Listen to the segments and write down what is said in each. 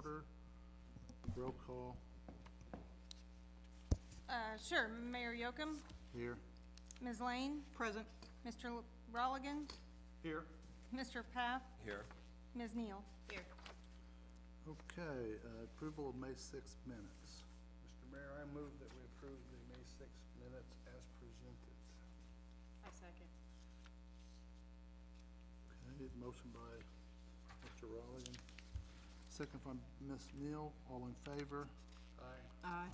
order. Roll call. Sure. Mayor Yocum, Here. Ms. Lane, Present. Mr. Rolligan, Here. Mr. Paff, Here. Ms. Neal. Here. Okay, approval of May 6th minutes. Mr. Mayor, I move that we approve the May 6th minutes as presented. I second. Okay, motion by Mr. Rolligan, second from Ms. Neal. All in favor? Aye. Aye.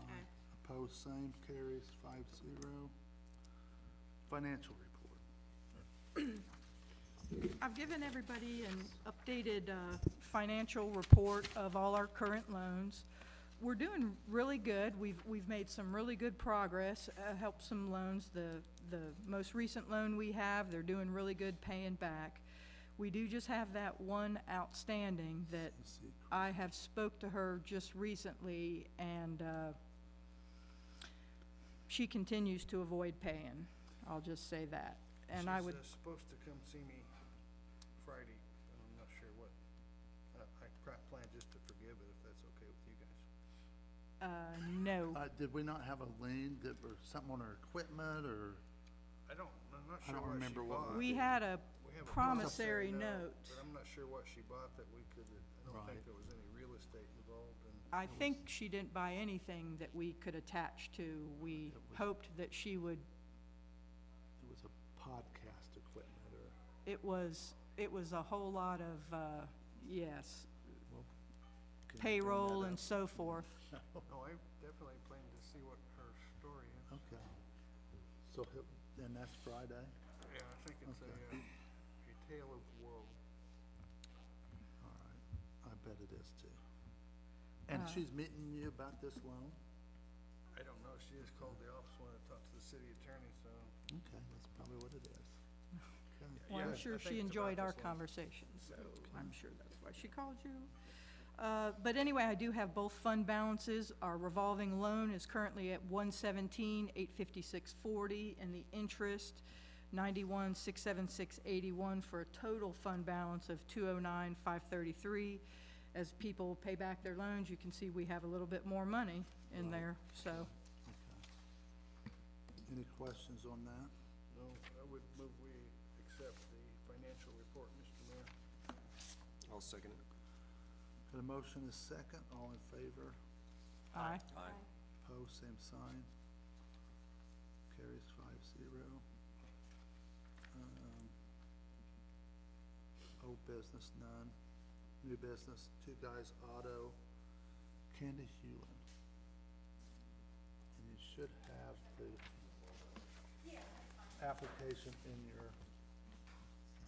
Opposed, same, carries 5-0. Financial report. I've given everybody an updated financial report of all our current loans. We're doing really good. We've made some really good progress, helped some loans. The most recent loan we have, they're doing really good paying back. We do just have that one outstanding that I have spoke to her just recently, and she continues to avoid paying. I'll just say that. And I would. She's supposed to come see me Friday, and I'm not sure what. I plan just to forgive it if that's okay with you guys. No. Did we not have a lien or something on our equipment, or? I'm not I sure don't what she remember what bought. We had a We have a promissory note. But I'm not sure what she bought that we could, I don't think Right. there was any real estate involved in. I think she didn't buy anything that we could attach to. We hoped that she would, It was a podcast equipment, or? it was a whole lot of, yes, Well, can you bring payroll that and up? so forth. No, I definitely plan to see what her story is. Okay. So, and that's Friday? Yeah, I think it's Okay. a tale of woe. All right, I bet it is too. And she's meeting you about this loan? I don't know, she just called the office when I talked to the city attorney, so. Okay, that's probably what it is. Okay. Well, I'm Yeah, sure I think she it's enjoyed about our this one. conversation, so I'm sure that's why she called you. But anyway, I do have both fund balances. Our revolving loan is currently at 117,856.40, and the interest 91,676.81, for a total fund balance of 209,533. As people pay back their loans, you can see we have a little bit more money in there, so. Okay. Any questions on that? No, I would move we accept the financial report, Mr. Mayor. I'll second it. Got a motion is second, all in favor? Aye. Aye. Opposed, same sign. Carries 5-0. Old business, none. New business, Two Guys Auto, Candy Hewlin. And you should have the application in your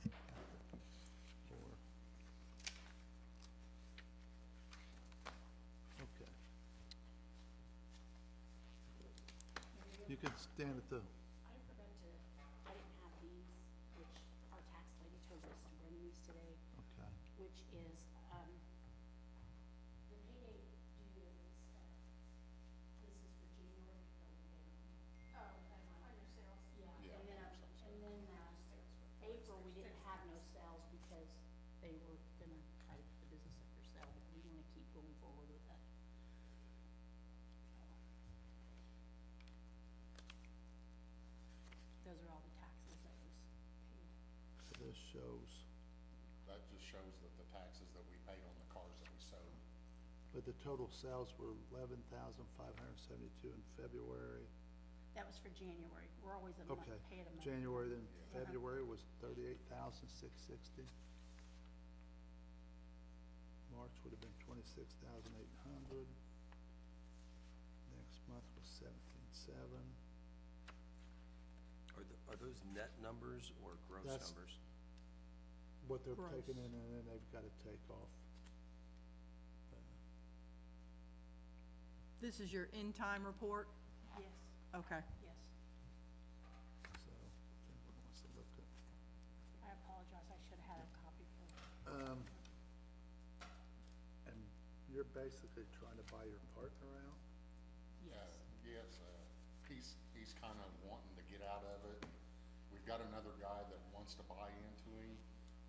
packet. Okay. You can stand at the, I didn't have these, which our tax lady told us to bring these today, okay. which is, the payday due is, this is for January, Oh, okay, on your sales. yeah, and then, April, we didn't have no sales because they were gonna try to put the business up for sale, but we wanna keep going forward with that. Those are all the taxes that was paid. So this shows, That just shows that the taxes that we paid on the cars that we sold. but the total sales were 11,572 in February. That was for January, we're always a month, Okay, paid a month. January, then Uh-huh. February was 38,660. March would have been 26,800. Next month was 17,700. Are those net numbers or gross That's- numbers? What they're Gross. taking in, and then they've got to take off. This is your in-time report? Yes, Okay. yes. So, if anyone wants to look at. I apologize, I should have had a copy for, And you're basically trying to buy your partner out? yes. Yes, he's kind of wanting to get out of it. We've got another guy that wants to buy into him,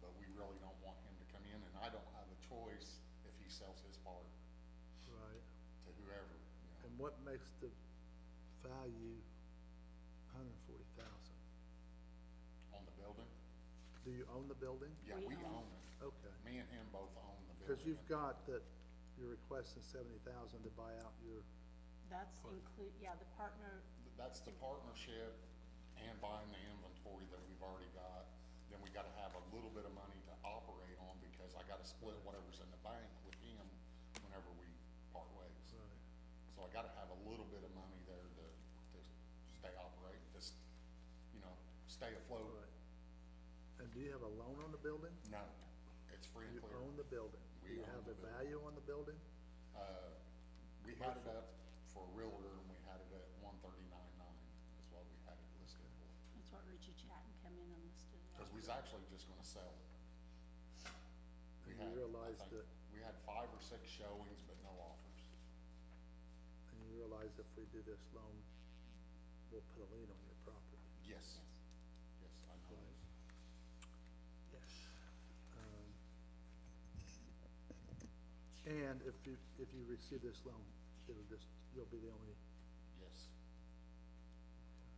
but we really don't want him to come in, and I don't have a choice if he sells his part. whoever, you know. And what makes the value $140,000? On the building? Do you own the building? Yeah, We we own own it. Okay, Me and him both own the building. because you've got that, you're requesting 70,000 to buy out your, That's include, yeah, the partner, That's the partnership and buying the inventory that we've already got. Then we gotta have a little bit of money to operate on because I gotta split whatever's in the bank with him whenever we part ways. right, So I gotta have a little bit of money there to stay operating, just, you know, stay afloat. right. And do you have a loan on the building? No, it's free and You clear. own the building? Do We you own have the a building. value on the building? We had it up for a realtor and we had it at 139.9 is what we had it listed for. that's what Richie Chatton come in and listed it. Cause we was actually just gonna sell it. We And you had, I realize think, that, we had 5 or 6 showings, but no offers. and you realize if we do this loan, we'll put a lien on your property? Yes, yes, I know. Right. Yes. And if you receive this loan, you'll be the only, Yes,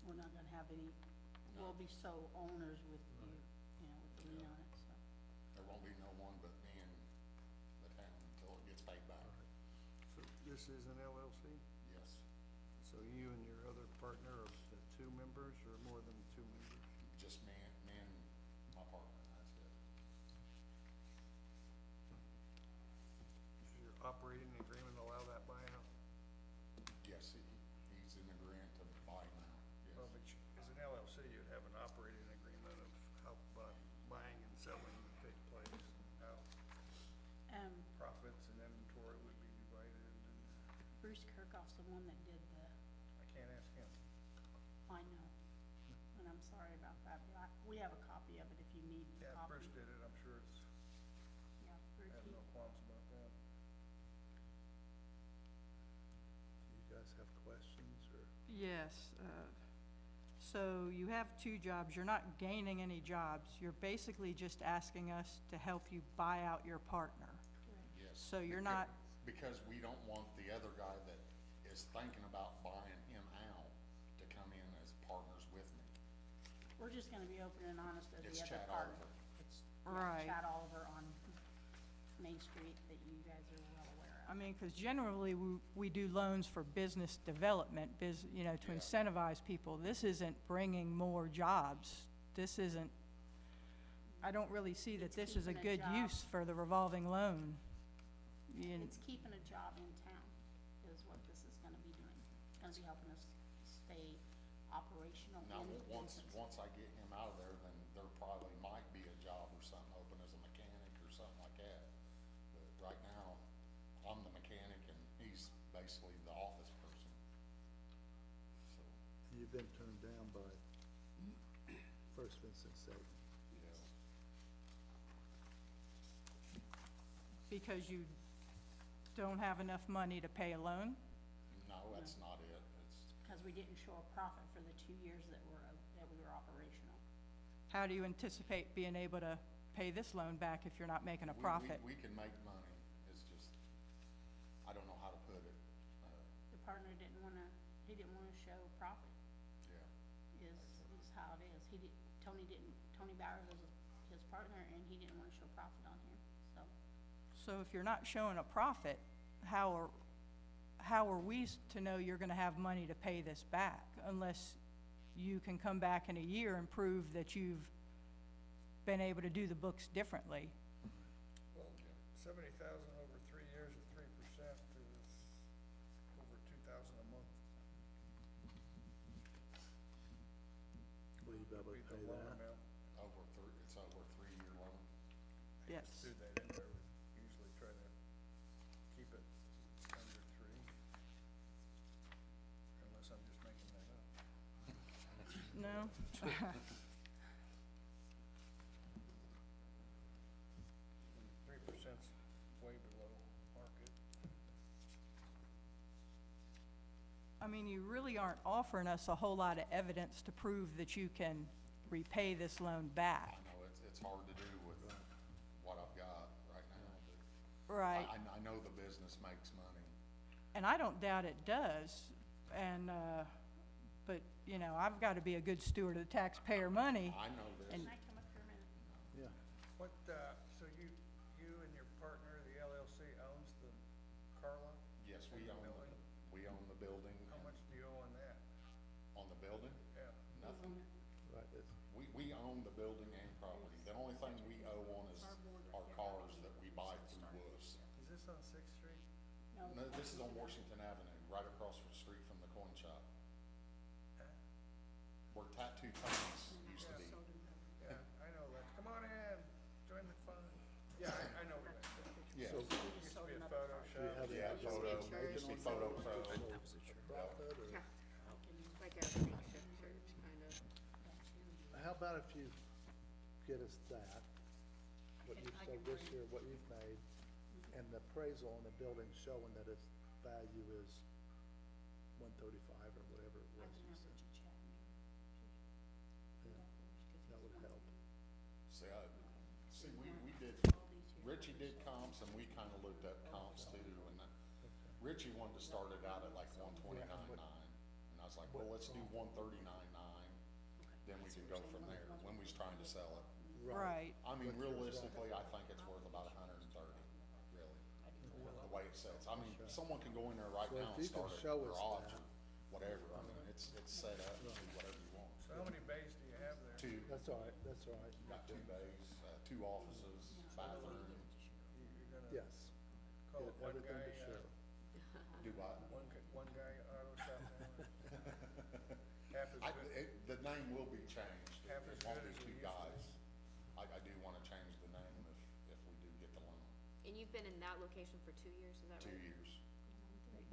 We're not gonna have any, we'll be sole owners with you, you know, with the lien on it, so. there won't be no one but me and the town until it gets paid back. So this is an LLC? Yes, So you and your other partner are the 2 members or more than 2 members? just me and my partner, that's it. Does your operating agreement allow that buyout? Yes, he's in agreement to buy now, Well, yes. but as an LLC, you'd have an operating agreement of how buying and selling would take place, how profits and inventory would be divided, and Bruce Kirkhoff's the one that did the, I can't ask him. I know, and I'm sorry about that, but we have a copy of it if you need a Yeah, copy. Bruce did it, I'm sure it's, Yeah, I have no qualms about that. do you guys have questions, or? Yes, so you have 2 jobs, you're not gaining any jobs, you're basically just asking us to help you buy out your partner. Yes. So you're Becau- not- Because we don't want the other guy that is thinking about buying him out to come in as partners with me. We're just gonna be open and honest as It's the other Chad partner. Oliver. It's Right. Chad Oliver on Main Street that you guys are well aware I of. mean, because generally, we do loans for business development, you know, to Yeah. incentivize people. This isn't bringing more jobs. This isn't, I don't really see that It's this is a keeping a good job. use for the revolving loan. It's keeping a job in town is what this is gonna be doing. It's gonna be helping us stay operational Now, in the business. once I get him out of there, then there probably might be a job or something open as a mechanic or something like that. But right now, I'm the mechanic and he's basically the office person. So, You've been turned down by First Vincent Savings. you know, Because you don't have enough money to pay a loan? no, that's not it. It's, Because we didn't show a profit for the 2 years that we were operational. How do you anticipate being able to pay this loan back if you're not making a we- profit? We can make money. It's just, I don't know how to put it. The partner he didn't wanna show profit, Yeah. is how it is. Tony Bowers was his partner, and he didn't wanna show profit on here, so. So if you're not showing a profit, how are we to know you're gonna have money to pay this back? Unless you can come back in a year and prove that you've been able to do the books differently. Well, 70,000 over 3 years at 3% is over 2,000 a month. Will you be able to Be the pay loan that? amount. It's over a 3-year loan. Yes. Do that in there, we usually try to keep it under 3. Unless I'm just making that up. No? 3%'s way below market. I mean, you really aren't offering us a whole lot of evidence to prove that you can repay this loan back. I know it's hard to do with what I've got right now, but Right. I know the business makes money. and I don't doubt it does, and, but, you know, I've gotta be a good steward of the taxpayer money. I know this. And- Can I come up here a minute? Yeah. What, so you and your partner, the LLC owns the car lot? Yes, And we the own building? we own the building. How and- much do you owe on that? On the building? Yeah. Nothing. Right, it's, We own the building and property. The only thing we owe on is our cars that we buy through Wolves. Is this on Sixth Street? No, this is on Washington Avenue, right across the street from the coin shop, where Tattoo Tony's used to be. Yeah, I know that. Come on in, join the fun. Yeah, I know where that is. Yeah, so, Used to be a photo do you shop. have yeah, any photo, information used to be on Photo that? Pro. That was a church. Profit, or Like a makeshift church, kind of. how about if you get us that, what you said this year, what you've made, and the appraisal on the building showing that its value is 135 or whatever it was you said. Yeah, that would help. See, we did, Richie did comps and we kinda looked at comps too, and Richie wanted to start it out at like 129.9, and I was like, well, let's do 139.9, then we can go from there, when we was trying to sell it. Right, I mean, realistically, I think it's worth about 130, really, the way it sets. I mean, someone can go in there right Well, now if and you can start a show us garage that. or whatever, I mean, it's set up to do whatever you want. So how many bays do you have there? Two, That's all right, that's all right. got 2 bays, 2 offices, bathroom, You're gonna Yes, call get it one everything guy, to show. do what? one guy auto shop now? Half as good? The name will be changed. Half as It won't good be as we 2 used to. guys. I do wanna change the name if we do get the loan. And you've been in that location for 2 years, is that 2 right? years.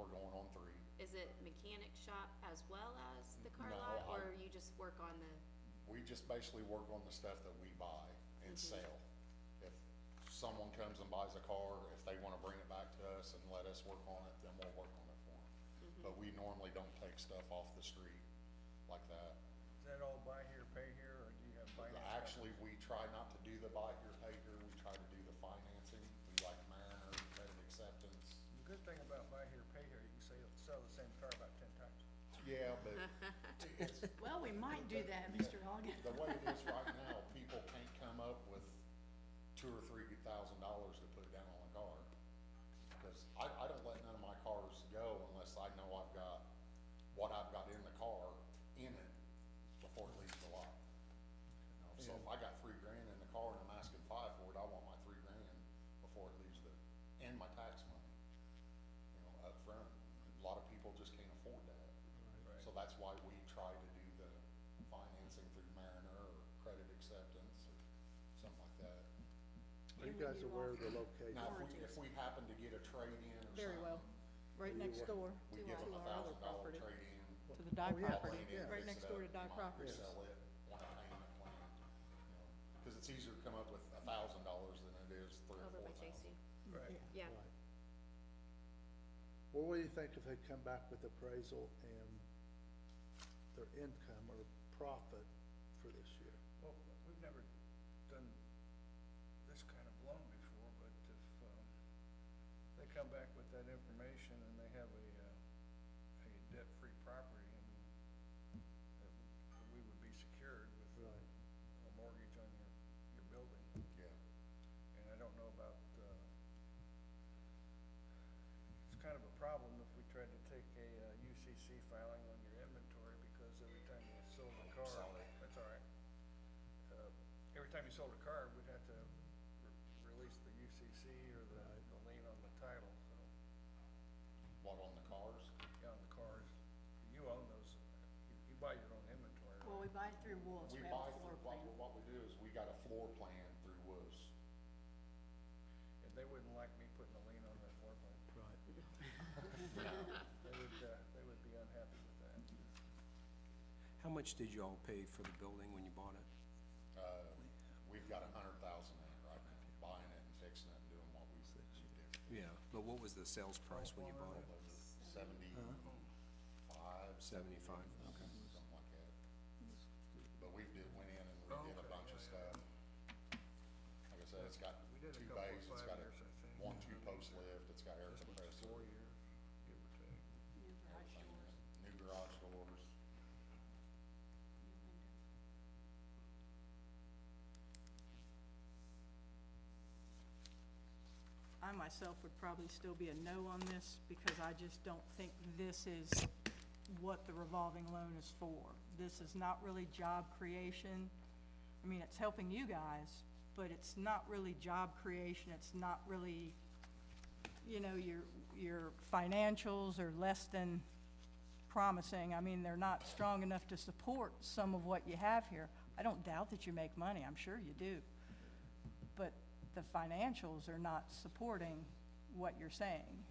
We're going on 3. Is it mechanic shop as well as the car No, lot, or I- you just work on the, We just basically work on the stuff that we buy and sell. If someone comes and buys a car, if they wanna bring it back to us and let us work on it, then we'll work on it for them. But we normally don't take stuff off the street like that. Is that all buy here, pay here, or do you have finance? Actually, we try not to do the buy here, pay here, we try to do the financing, we like Mariner, credit acceptance. The good thing about buy here, pay here, you can sell the same car about 10 times. Yeah, but it's, Well, we might do that, Mr. Hogan. the way it is right now, people can't come up with $2,000 or $3,000 to put down on a car. Because I don't let none of my cars go unless I know I've got what I've got in the car in it before it leaves the lot. You know, so if I got $3 grand in the car and I'm asking 5 for it, I want my $3 grand before it leaves and my tax money, you know, up front. A lot of people just can't afford that. Right. So that's why we try to do the financing through Mariner or credit acceptance or something like that. Are you guys aware of the location? Now, if we happen to get a trade-in or something. very well, right Where you next work? door We to give them our other $1,000 property, trade-in. to the Dye Oh, yeah, property, yeah. right next door to Dye property. Sell it on a payment plan, you know, cause it's easier to come up with $1,000 than it is 3 or over by 4,000. JC? Right. Yeah. Right. Well, what do you think if they come back with appraisal and their income or profit for this year? Well, we've never done this kind of loan before, but if, they come back with that information and they have a debt-free property and that we would be secured with Right. a mortgage on your building. Yeah, And I don't know about, it's kind of a problem if we tried to take a UCC filing on your inventory, because every time you sold a car. sorry. That's all right. Every time you sold a car, we'd have to release the UCC or the lien on the title, so, what, on the cars? yeah, on the cars. You own those, you buy your own inventory, Well, right? we buy through Wolves, We we buy, have a floor plan. what we do is we got a floor plan through Wolves. And they wouldn't like me putting a lien on their floor plan. Right. They would be unhappy with that. How much did you all pay for the building when you bought it? We've got 100,000 in it right now, buying it and fixing it and doing what we did. Yeah, but what was the sales price when you bought it? 75, 75, okay. something like that. But went in and redid a bunch of stuff. Like I said, it's got We did a 2 couple bays, of it's got a 5 years, I think. 1-2 post lift, it's got air compressor. 4 years, give or I myself would probably still be a no on this, because I just don't think this is what the revolving loan is for. This is not really job creation. I mean, it's helping you guys, but it's not really job creation. It's not really, you know, your financials are less than promising. I mean, they're not strong enough to support some of what you have here. I don't doubt that you make money, I'm sure you do. But the financials are not supporting what you're saying.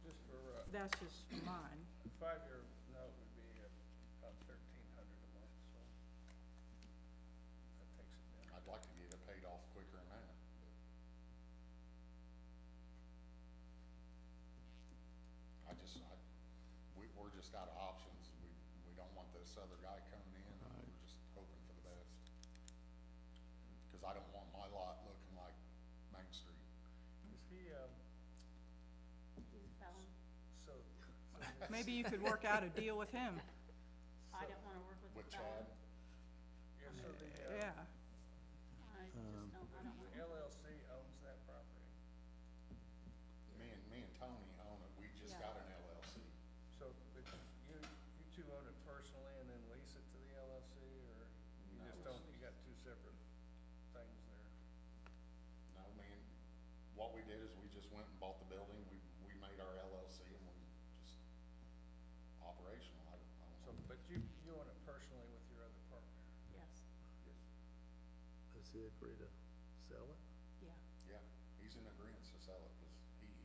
Just for, That's just mine. a 5-year note would be about $1,300 a month, so that takes it down. I'd like to get it paid off quicker than that. We're just out of options. We don't want this other guy coming in, and we're just hoping for the best. Cause I don't want my lot looking like Main Street. Is he, He's a felon. so, Maybe you could work out a deal with him. I don't wanna work with With a felon. Chad, yeah, so the, Yeah. I just don't, I don't the wanna. LLC owns that property. me and Tony own it. We just Yeah. got an LLC. So, but you two own it personally and then lease it to the LLC, or you No, just it's- don't, you got two separate things there? No, what we did is we just went and bought the building. We made our LLC and we just operational. I don't So, know. but you own it personally with your other partner? Yes, Yes. Does he agree to sell it? yeah. Yeah, he's in agreement to sell it, cause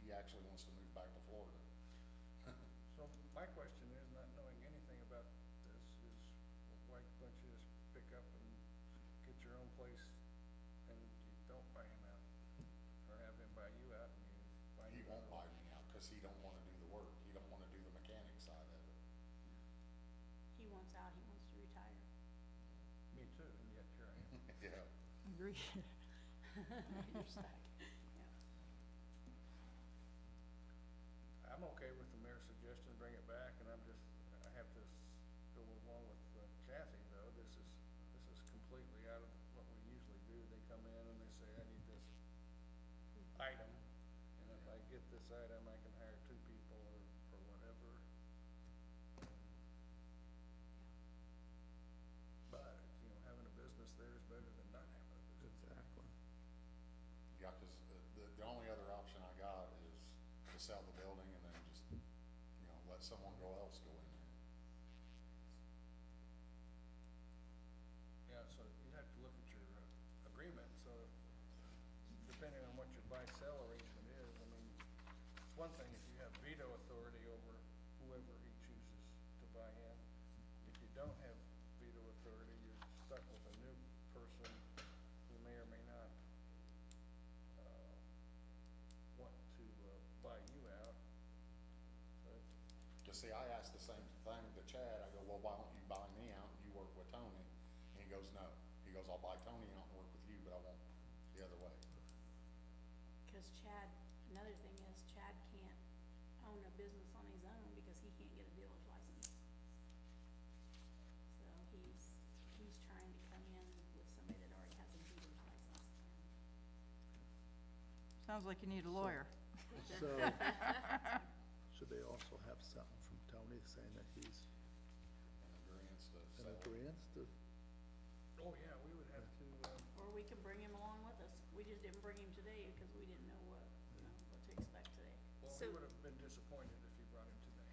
he actually wants to move back to Florida. So my question is, not knowing anything about this, is why don't you just pick up and get your own place and you don't buy him out? Or have him buy you out and you buy He him won't out? buy me out, cause he don't wanna do the work. He don't wanna do the mechanic side of it. He wants out, he wants to retire. Me too, and yet here I am. Yeah. Agree. You're stuck. Yeah. I'm okay with the mayor's suggestion, bring it back, and I have to go along with Kathy, though. This is completely out of what we usually do. They come in and they say, I need this item, and if I get this item, I can hire 2 people or whatever. But, having a business there is better than not having a business. Exactly. Yeah, cause the only other option I got is to sell the building and then just, let someone else go in there. Yeah, so you'd have to look at your agreement, so depending on what your buy-sell arrangement is, I mean, it's one thing if you have veto authority over whoever he chooses to buy in. If you don't have veto authority, you're stuck with a new person who may or may not, want to, buy you out. So it's, Cause see, I asked the same thing to Chad. I go, well, why don't you buy me out and you work with Tony? And he goes, no. He goes, I'll buy Tony out and work with you, but I won't the other way. Cause Chad, another thing is Chad can't own a business on his own because he can't get a dealer's license. So he's trying to come in with somebody that already has a dealer's license. Sounds like you need a lawyer. So, should they also have something from Tony saying that he's In agreement to in sell it. agreement to, oh yeah, we would have to, Or we can bring him along with us. We just didn't bring him today because we didn't know what to expect today. well, we So- would have been disappointed if you brought him today.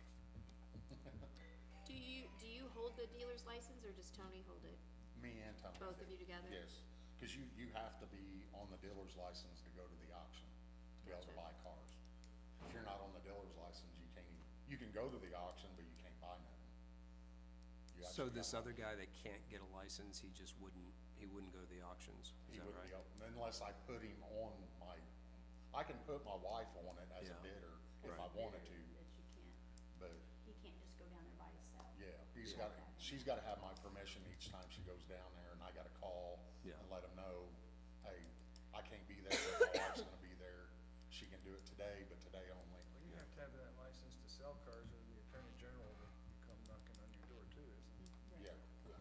Do you hold the dealer's license or does Tony hold it? Me and Tony. Both do. of you together? Yes, cause you have to be on the dealer's license to go to the auction, to be able to buy cars. If you're not on the dealer's license, you can go to the auction, but you can't buy nothing. You So actually this gotta- other guy that can't get a license, he wouldn't go to the auctions, He is that wouldn't right? be open, unless I put him on I can put my wife on it as a Yeah. bidder if I Right. wanted to, That you can't, but he can't just go down there by himself. yeah, she's gotta have my permission each time she goes down there, and I gotta call Yeah. and let them know, hey, I can't be there, but my wife's gonna be there. She can do it today, but today only. Well, you have to have that license to sell cars, or the Attorney General will come knocking on your door too, isn't it? Yeah.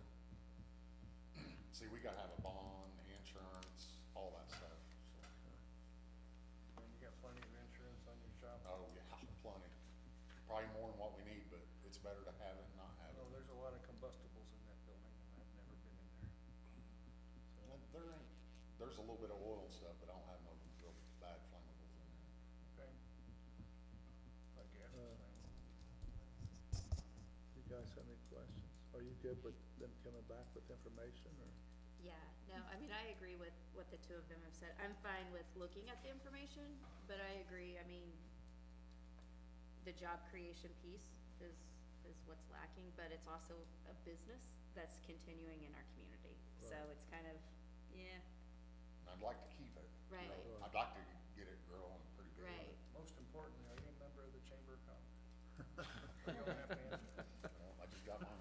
See, we gotta have a bond, insurance, all that stuff, so. it's better to have it than not have Well, it. there's a lot of combustibles in that building, and I've never been in there. And there ain't, there's a little bit of oil and stuff, but I don't have no real bad flammables in there. Okay. Like gas is flammable. You guys have any questions? Are you good with them coming back with information, or? Yeah, no, I mean, I agree with what the two of them have said. I'm fine with looking at the information, but I agree, I mean, the job creation piece is what's lacking, but it's also a business that's continuing in our community. So Right. it's kind of, yeah, And I'd like to keep it. you Right. know. I'd like to get it growing pretty good. right. Most importantly, are you a member of the Chamber of Commerce? You don't have to answer that. Well, I just got mine.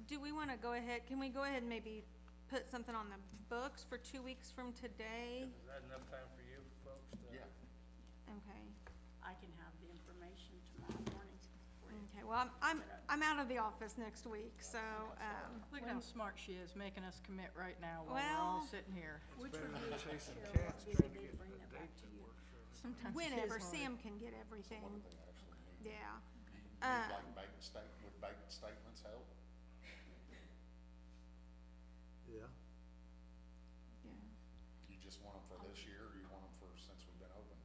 Do we wanna go ahead, can we go ahead and maybe put something on the books for 2 weeks from today? Is that enough time for you folks to? Yeah. Okay, I can have the information tomorrow morning for you. okay, well, I'm out of the office next week, so, Look at how smart she is, making us commit right now while we're all Well- sitting here. It's better than chasing Cheryl, cats what trying to day get bring a that back date to that you? works for everybody. Sometimes it whenever is hard. Sam can get So what everything, do they actually need? yeah. Like bank would bank statements help? Yeah, Yeah. You just want them for this year, or you want them for since we've been open?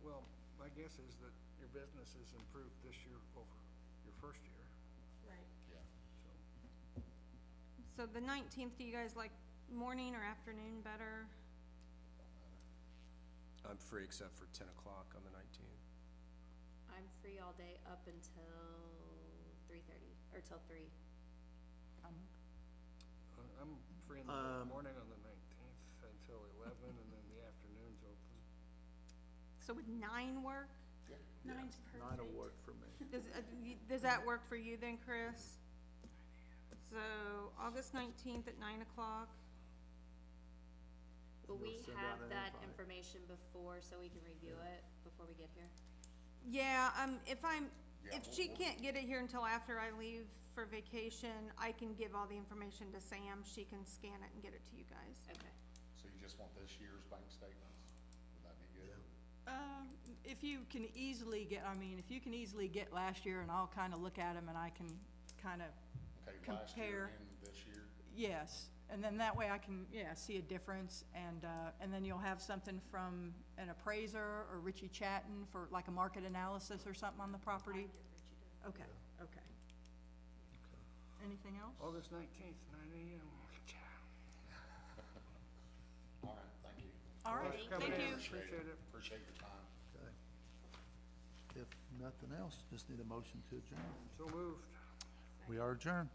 Well, my guess is that your business has improved this year over your first year, Right. Yeah. so. So the 19th, do you guys like morning or afternoon better? Don't matter. I'm free except for 10 o'clock on the 19th. I'm free all day up until 3:30, or till 3. I'm free in the morning on the 19th until 11, and then the afternoon's open. So would 9 work? Yeah. Nine's 9 will perfect. work for me. Does that work for you then, Chris? So August 19th at 9 o'clock? Will We'll we send have out an that invite. information before, so we can review it before we get here? Yeah, if Yeah, if she we'll- can't get it here until after I leave for vacation, I can give all the information to Sam. She can scan it and get it to you guys. Okay. So you just want this year's bank statements? Would that be good? If you can easily get, I mean, if you can easily get last year, and I'll kinda look at them and I can kinda, Okay, last year Compare. and this year? yes, and then that way I can, see a difference, and then you'll have something from an appraiser or Richie Chatton for like a market analysis or something on the property? Okay, okay. Anything else? August 19th, 9 AM. All right, thank you. All right, Thanks for coming thank in. you. Appreciate it. Appreciate your time. Okay. If nothing else, just need a motion to adjourn. So moved. We are adjourned.